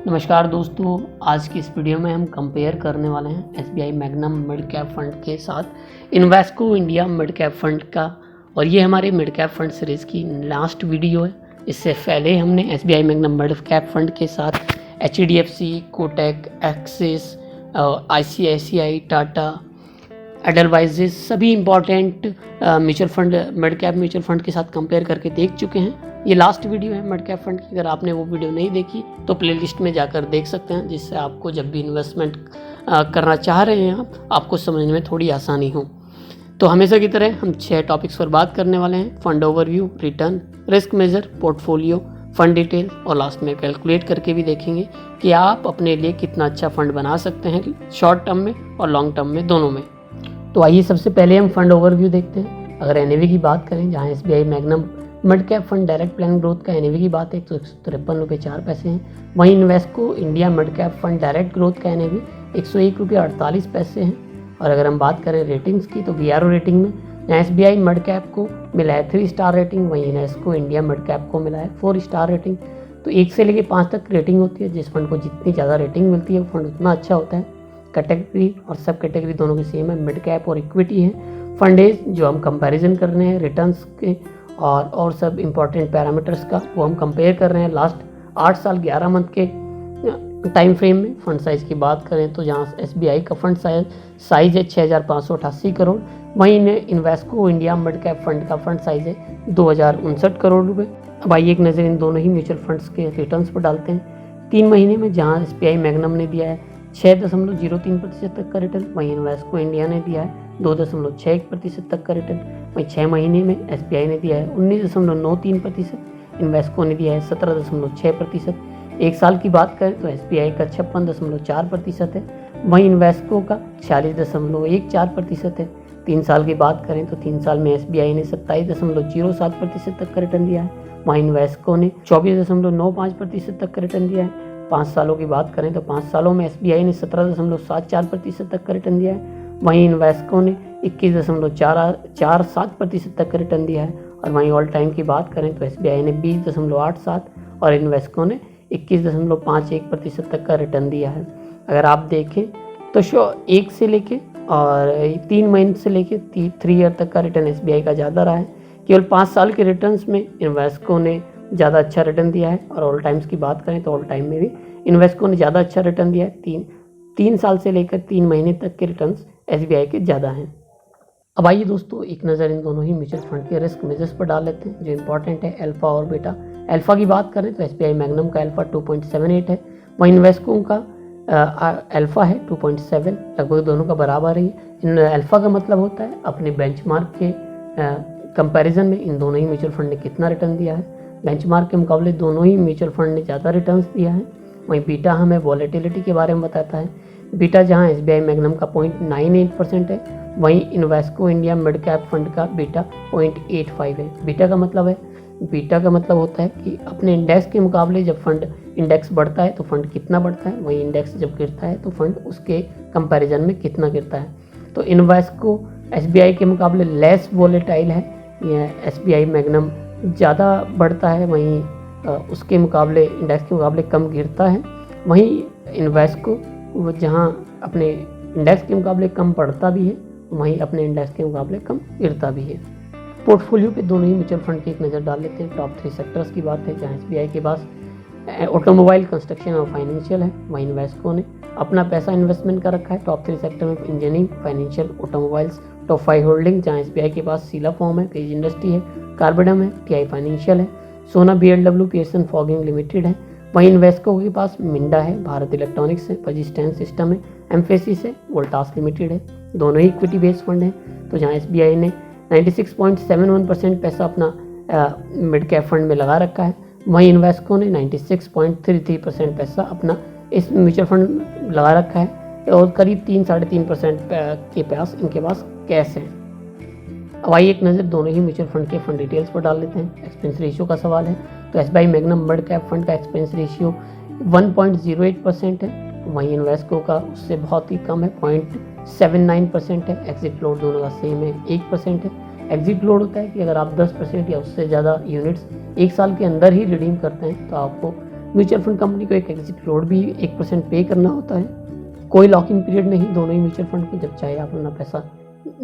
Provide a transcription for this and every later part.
नमस्कार दोस्तों, आज की इस वीडियो में हम कंपेयर करने वाले हैं SBI Magnum mid cap fund के साथ Invesco India mid cap fund का। और ये हमारे मिड कैप फंड सीरीज़ की लास्ट वीडियो है। इससे पहले हमने SBI Magnum mid cap fund के साथ HDFC, Kotak, Axis, ICICI, Tata, Edelweiss सभी important mutual fund mid cap mutual fund के साथ कंपेयर करके देख चुके हैं। ये लास्ट वीडियो है मिड कैप फंड की। अगर आपने वो वीडियो नहीं देखी तो प्लेलिस्ट में जाकर देख सकते हैं, जिससे आपको जब भी इन्वेस्टमेंट करना चाह रहे हैं आपको समझने में थोड़ी आसानी हो। तो हमेशा की तरह हम 6 टॉपिक्स पर बात करने वाले हैं: fund overview, return, risk measure, portfolio, fund detail और लास्ट में कैलकुलेट करके भी देखेंगे कि आप अपने लिए कितना अच्छा फंड बना सकते हैं शॉर्ट टर्म में और लॉन्ग टर्म में, दोनों में। तो आइए सबसे पहले हम फंड ओवरव्यू देखते हैं। अगर एनएवी की बात करें, जहां SBI Magnum mid cap fund direct plan growth का एनएवी की बात है 153 रुपये 4 पैसे हैं। वहीं Invesco India mid cap fund direct growth का एनएवी 101 रुपये 48 पैसे हैं। और अगर हम बात करें रेटिंग्स की, तो बीआरओ रेटिंग में जहाँ एसबीआई मिड कैप को मिला है 3 स्टार रेटिंग, वहीं इन्वेस्को इंडिया मिड कैप को मिला है 4 स्टार रेटिंग। तो 1 से लेकर 5 तक रेटिंग होती है। जिस फंड को जितनी ज़्यादा रेटिंग मिलती है वो फंड उतना अच्छा होता है। कैटेगरी और सब कैटेगरी दोनों की सेम है, मिड कैप और इक्विटी है। फंड एज जो हम कंपैरिजन कर रहे हैं रिटर्न्स के और सब इम्पॉर्टेंट पैरामीटर्स का, वो हम कंपेयर कर रहे हैं लास्ट 8 साल 11 मंथ के टाइम फ्रेम में। फंड साइज़ की बात करें तो जहाँ एसबीआई का फंड साइज है 6,588 करोड़, वहीं Invesco India mid cap fund का फंड साइज है 2,059 करोड़ रुपये। अब आइए एक नज़र इन दोनों ही म्यूचुअल फंड्स के रिटर्न्स पर डालते हैं। 3 महीने में जहाँ एसबीआई मैग्नम ने दिया है 6.03% तक का रिटर्न, वहीं इन्वेस्को इंडिया ने दिया है 2.61% तक का रिटर्न। वहीं 6 महीने में एसबीआई ने दिया है 19.93%, इन्वेस्को ने दिया है 17.6%। 1 साल की बात करें तो एसबीआई का 56.4% है, वहीं इन्वेस्को का 46.14% है। 3 साल की बात करें तो 3 साल में एसबीआई ने 27.07% तक का रिटर्न दिया है, वहीं इन्वेस्को ने 24.95% तक का रिटर्न दिया है। 5 सालों की बात करें तो 5 सालों में एसबीआई ने 17.74% तक का रिटर्न दिया है, वहीं इन्वेस्को ने 21.47% तक का रिटर्न दिया है। और वहीं ऑल टाइम की बात करें तो एसबीआई ने 20.87 और इन्वेस्को ने 21.51% तक का रिटर्न दिया है। अगर आप देखें तो 1 से लेके और 3 महीने से लेके 3 ईयर तक का रिटर्न एसबीआई का ज़्यादा रहा है। केवल 5 साल के रिटर्न्स में इन्वेस्को ने ज़्यादा अच्छा रिटर्न दिया है। और ऑल टाइम्स की बात करें तो ऑल टाइम में भी इन्वेस्को ने ज़्यादा अच्छा रिटर्न दिया है। 3 साल से लेकर 3 महीने तक के रिटर्न्स एसबीआई के ज़्यादा हैं। अब आइए दोस्तों एक नज़र इन दोनों ही म्यूचुअल फंड के रिस्क मेजर्स पर डाल लेते हैं जो इंपॉर्टेंट है, अल्फा और बीटा। अल्फा की बात करें तो एसबीआई मैग्नम का अल्फा 2.78 है, वहीं इन्वेस्को का अल्फा है 2.7, लगभग दोनों का बराबर ही। इन अल्फा का मतलब होता है अपने बेंचमार्क के कंपैरिजन में इन दोनों ही म्यूचुअल फंड ने कितना रिटर्न दिया है। बेंचमार्क के मुकाबले दोनों ही म्यूचुअल फंड ने ज़्यादा रिटर्न्स दिया है। वहीं बीटा हमें वॉलेटिलिटी के बारे में बताता है। बीटा जहां एसबीआई मैग्नम का 0.98% है, वहीं Invesco India mid cap fund का बीटा 0.85 है। बीटा का मतलब होता है कि अपने इंडेक्स के मुकाबले जब फंड इंडेक्स बढ़ता है तो फंड कितना बढ़ता है, वहीं इंडेक्स जब गिरता है तो फंड उसके कंपैरिजन में कितना गिरता है। तो इन्वेस्को एसबीआई के मुकाबले लेस वॉलेटाइल है, यह एसबीआई मैग्नम ज़्यादा बढ़ता है, वहीं उसके मुकाबले इंडेक्स के मुकाबले कम गिरता है। वहीं इन्वेस्को वो जहाँ अपने इंडेक्स के मुकाबले कम बढ़ता भी है, वहीं अपने इंडेक्स के मुकाबले कम गिरता भी है। पोर्टफोलियो पे दोनों ही म्यूचुअल फंड की एक नज़र डाल लेते हैं। टॉप 3 सेक्टर्स की बात है, जहाँ एसबीआई के पास ऑटोमोबाइल, कंस्ट्रक्शन और फाइनेंशियल है, वहीं इन्वेस्को ने अपना पैसा इन्वेस्टमेंट कर रखा है टॉप 3 सेक्टर में engineering, financial, automobiles. Top 5 holding जहाँ एसबीआई के पास सीला फॉर्म है, पेज इंडस्ट्री है, कार्बेडम है, टीआई फाइनेंशियल है, सोना बीएलडब्ल्यू पियर्सन फॉगिंग लिमिटेड है। वहीं इन्वेस्को के पास मिंडा है, भारत इलेक्ट्रॉनिक्स है, पर्सिस्टेंस सिस्टम है, एम्फेसिस है, वोल्टास लिमिटेड है। दोनों ही इक्विटी बेस्ड फंड हैं। तो जहाँ एसबीआई ने 96.71% पैसा अपना मिड कैप फंड में लगा रखा है, वहीं इन्वेस्को ने 96.33% पैसा अपना इस म्यूचुअल फंड में लगा रखा है और करीब 3-3.5% के पास इनके पास कैश है। अब आइए एक नज़र दोनों ही म्यूचुअल फंड के फंड डिटेल्स पर डाल लेते हैं। एक्सपेंस रेशियो का सवाल है तो SBI Magnum mid cap fund का एक्सपेंस रेशियो 1.08% है, वहीं इन्वेस्को का उससे बहुत ही कम है, 0.79% है। एग्जिट फ्लोट दोनों का सेम है, 1% है। एग्जिट फ्लोट होता है कि अगर आप 10% या उससे ज़्यादा यूनिट्स 1 साल के अंदर ही रिडीम करते हैं तो आपको म्यूचुअल फंड कंपनी को एक एग्जिट फ्लोट भी 1% पे करना होता है। कोई लॉक इन पीरियड नहीं, दोनों ही म्यूचुअल फंड को जब चाहे आप अपना पैसा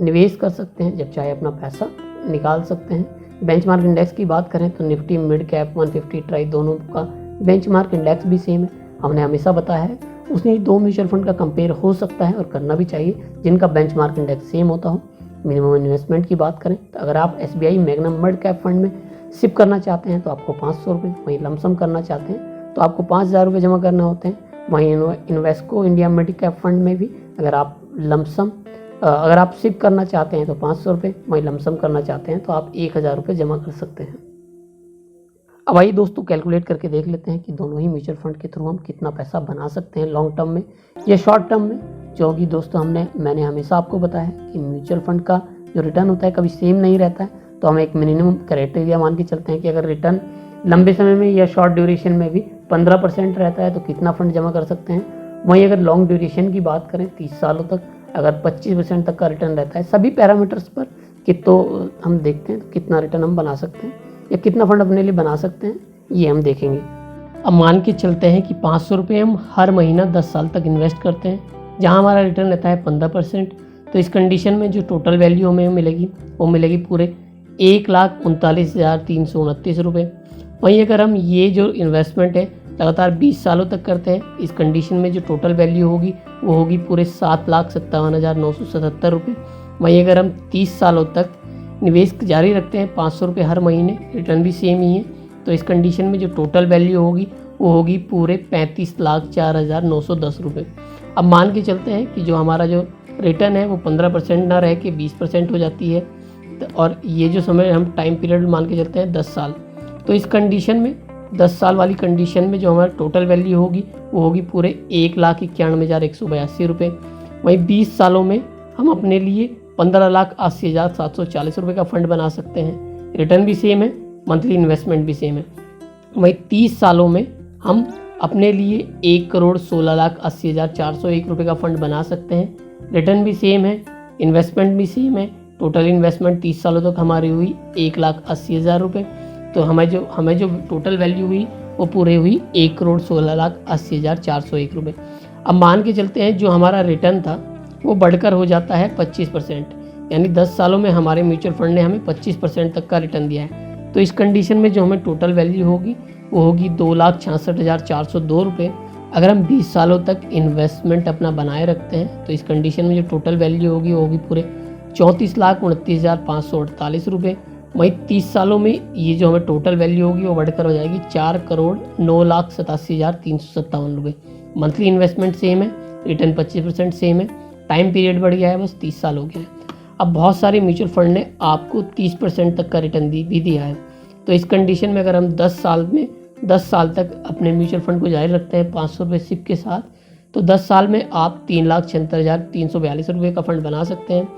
निवेश कर सकते हैं, जब चाहे अपना पैसा निकाल सकते हैं। बेंचमार्क इंडेक्स की बात करें तो निफ्टी मिड कैप 150 ट्राई दोनों का बेंचमार्क इंडेक्स भी सेम है। हमने हमेशा बताया है उसमें दो म्यूचुअल फंड का कंपेयर हो सकता है और करना भी चाहिए जिनका बेंचमार्क इंडेक्स सेम होता हो। मिनिमम इन्वेस्टमेंट की बात करें तो अगर आप SBI magnum mid cap fund में सिप करना चाहते हैं तो आपको 500 रुपये, वहीं लमसम करना चाहते हैं तो आपको 5000 रुपये जमा करना होते हैं। वहीं Invesco India mid cap fund में भी अगर आप सिप करना चाहते हैं तो 500 रुपये, वहीं लमसम करना चाहते हैं तो आप 1000 रुपये जमा कर सकते हैं। अब आइए दोस्तों कैलकुलेट करके देख लेते हैं कि दोनों ही म्यूचुअल फंड के थ्रू हम कितना पैसा बना सकते हैं लॉन्ग टर्म में या शॉर्ट टर्म में। जो कि दोस्तों मैंने हमेशा आपको बताया है कि म्यूचुअल फंड का जो रिटर्न होता है कभी सेम नहीं रहता है, तो हम एक मिनिमम क्राइटेरिया मान के चलते हैं कि अगर रिटर्न लंबे समय में या शॉर्ट ड्यूरेशन में भी 15% रहता है तो कितना फंड जमा कर सकते हैं। वहीं अगर लॉन्ग ड्यूरेशन की बात करें 30 सालों तक अगर 25% तक का रिटर्न रहता है सभी पैरामीटर्स पर कि तो हम देखते हैं तो कितना रिटर्न हम बना सकते हैं या कितना फंड अपने लिए बना सकते हैं, ये हम देखेंगे। अब मान के चलते हैं कि 500 रुपये हम हर महीना 10 साल तक इन्वेस्ट करते हैं जहां हमारा रिटर्न रहता है 15%। तो इस कंडीशन में जो टोटल वैल्यू हमें मिलेगी वो मिलेगी पूरे 1,39,329 रुपये। वहीं अगर हम ये जो इन्वेस्टमेंट है लगातार 20 सालों तक करते हैं, इस कंडीशन में जो टोटल वैल्यू होगी वो होगी पूरे 7,57,977 रुपये। वहीं अगर हम 30 सालों तक निवेश जारी रखते हैं 500 रुपये हर महीने, रिटर्न भी सेम ही है, तो इस कंडीशन में जो टोटल वैल्यू होगी वो होगी पूरे 35,04,910 रुपये। अब मान के चलते हैं कि जो हमारा जो रिटर्न है वो 15% ना रह के 20% हो जाती है, और ये जो समय हम टाइम पीरियड मान के चलते हैं 10 साल। तो इस कंडीशन में 10 साल वाली कंडीशन में जो हमारा टोटल वैल्यू होगी वो होगी पूरे 1,91,182 रुपये। वहीं 20 सालों में हम अपने लिए 15,80,740 रुपये का फंड बना सकते हैं। रिटर्न भी सेम है, मंथली इन्वेस्टमेंट भी सेम है। वहीं 30 सालों में हम अपने लिए 1,16,80,401 रुपये का फंड बना सकते हैं। रिटर्न भी सेम है, इन्वेस्टमेंट भी सेम है। टोटल इन्वेस्टमेंट 30 सालों तक हमारी हुई 1,80,000 रुपये। तो हमें जो टोटल वैल्यू हुई वो पूरे हुई 1,16,80,401 रुपये। अब मान के चलते हैं जो हमारा रिटर्न था वो बढ़कर हो जाता है 25%, यानी 10 सालों में हमारे म्यूचुअल फंड ने हमें 25% तक का रिटर्न दिया है। तो इस कंडीशन में जो हमें टोटल वैल्यू होगी वो होगी 2,66,402 रुपये। अगर हम 20 सालों तक इन्वेस्टमेंट अपना बनाए रखते हैं तो इस कंडीशन में जो टोटल वैल्यू होगी वो होगी पूरे 34,29,548 रुपये। वहीं 30 सालों में ये जो हमें टोटल वैल्यू होगी वो बढ़कर हो जाएगी 4,09,87,357 रुपये। मंथली इन्वेस्टमेंट सेम है, रिटर्न 25% सेम है, टाइम पीरियड बढ़ गया है, बस 30 साल हो गया है। अब बहुत सारे म्यूचुअल फंड ने आपको 30% तक का रिटर्न भी दिया है। तो इस कंडीशन में अगर हम 10 साल तक अपने म्यूचुअल फंड को जारी रखते हैं 500 रुपये सिप के साथ, तो 10 साल में आप 3,76,342 रुपये का फंड बना सकते हैं।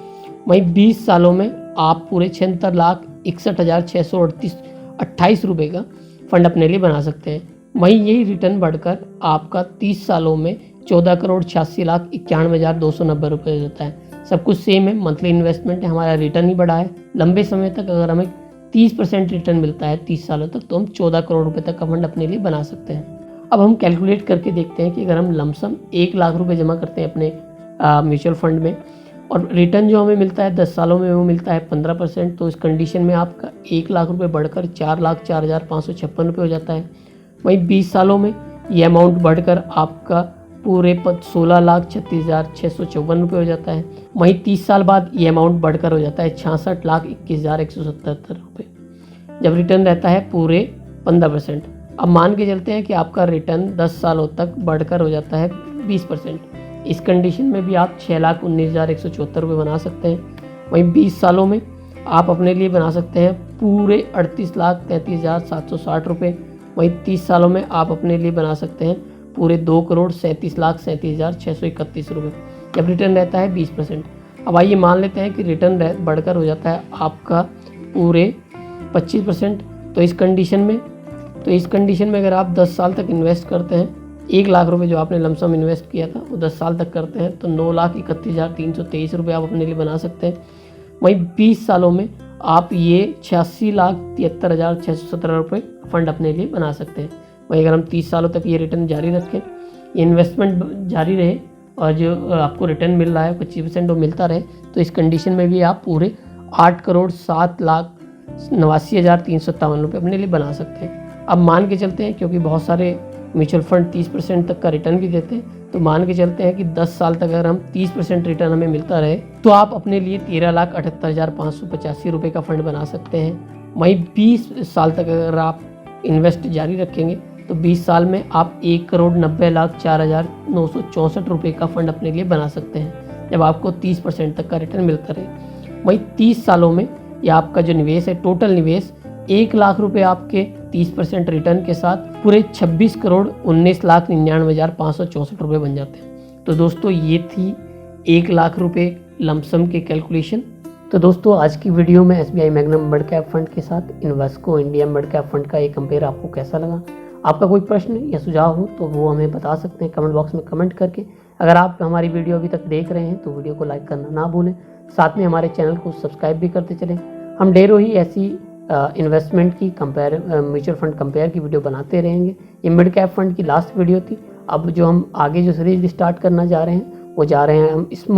वहीं 20 सालों में आप पूरे 76,61,628 रुपये का फंड अपने लिए बना सकते हैं। वहीं यही रिटर्न बढ़कर आपका 30 सालों में 14,86,91,290 रुपये हो जाता है। सब कुछ सेम है, मंथली इन्वेस्टमेंट है, हमारा रिटर्न ही बढ़ा है। लंबे समय तक अगर हमें 30% रिटर्न मिलता है 30 सालों तक, तो हम 14 करोड़ रुपए तक का फंड अपने लिए बना सकते हैं। अब हम कैलकुलेट करके देखते हैं कि अगर हम लमसम 1 लाख रुपए जमा करते हैं अपने म्यूचुअल फंड में और रिटर्न जो हमें मिलता है 10 सालों में वो मिलता है 15%, तो इस कंडीशन में आपका 1 लाख रुपए बढ़कर 4,04,556 रुपये हो जाता है। वहीं 20 सालों में ये अमाउंट बढ़कर आपका पूरे 16,36,654 रुपये हो जाता है। वहीं 30 साल बाद ये अमाउंट बढ़कर हो जाता है 66,21,177 रुपये, जब रिटर्न रहता है पूरे 15%। अब मान के चलते हैं कि आपका रिटर्न 10 सालों तक बढ़कर हो जाता है 20%। इस कंडीशन में भी आप 6,19,174 रुपये बना सकते हैं। वहीं 20 सालों में आप अपने लिए बना सकते हैं पूरे 38,33,760 रुपये। वहीं 30 सालों में आप अपने लिए बना सकते हैं पूरे 2,37,37,631 रुपये, जब रिटर्न रहता है 20%। अब आइए मान लेते हैं कि रिटर्न बढ़कर हो जाता है आपका पूरे 25%। तो इस कंडीशन में अगर आप 10 साल तक इन्वेस्ट करते हैं, 1 लाख रुपए जो आपने लमसम इन्वेस्ट किया था वो 10 साल तक करते हैं तो 9,31,323 रुपये आप अपने लिए बना सकते हैं। वहीं 20 सालों में आप ये 86,73,617 रुपये फंड अपने लिए बना सकते हैं। वहीं अगर हम 30 सालों तक ये रिटर्न जारी रखें, ये इन्वेस्टमेंट जारी रहे और जो आपको रिटर्न मिल रहा है 25% वो मिलता रहे, तो इस कंडीशन में भी आप पूरे 8,07,89,357 रुपये अपने लिए बना सकते हैं। अब मान के चलते हैं, क्योंकि बहुत सारे म्यूचुअल फंड 30% तक का रिटर्न भी देते हैं, तो मान के चलते हैं कि 10 साल तक अगर हम 30% रिटर्न हमें मिलता रहे तो आप अपने लिए 13,78,585 रुपये का फंड बना सकते हैं। वहीं 20 साल तक अगर आप इन्वेस्ट जारी रखेंगे तो 20 साल में आप 1,90,04,964 रुपये का फंड अपने लिए बना सकते हैं, जब आपको 30% तक का रिटर्न मिलता रहे। वहीं 30 सालों में या आपका जो निवेश है, टोटल निवेश 1 लाख रुपये आपके 30% रिटर्न के साथ पूरे 26,19,99,564 रुपये बन जाते हैं। तो दोस्तों ये थी 1 लाख रुपये लमसम के कैलकुलेशन। तो दोस्तों आज की वीडियो में SBI magnum mid cap fund के साथ Invesco India mid cap fund का ये कंपेयर आपको कैसा लगा? आपका कोई प्रश्न या सुझाव हो तो वो हमें बता सकते हैं कमेंट बॉक्स में कमेंट करके। अगर आप हमारी वीडियो अभी तक देख रहे हैं तो वीडियो को लाइक करना ना भूलें, साथ में हमारे चैनल को सब्सक्राइब भी करते चलें। हम ढेरों ही ऐसी इन्वेस्टमेंट की म्यूचुअल फंड कंपेयर की वीडियो बनाते रहेंगे। ये मिड कैप फंड की लास्ट वीडियो थी। अब जो हम आगे जो सीरीज स्टार्ट करना जा रहे हैं वो जा रहे हैं हम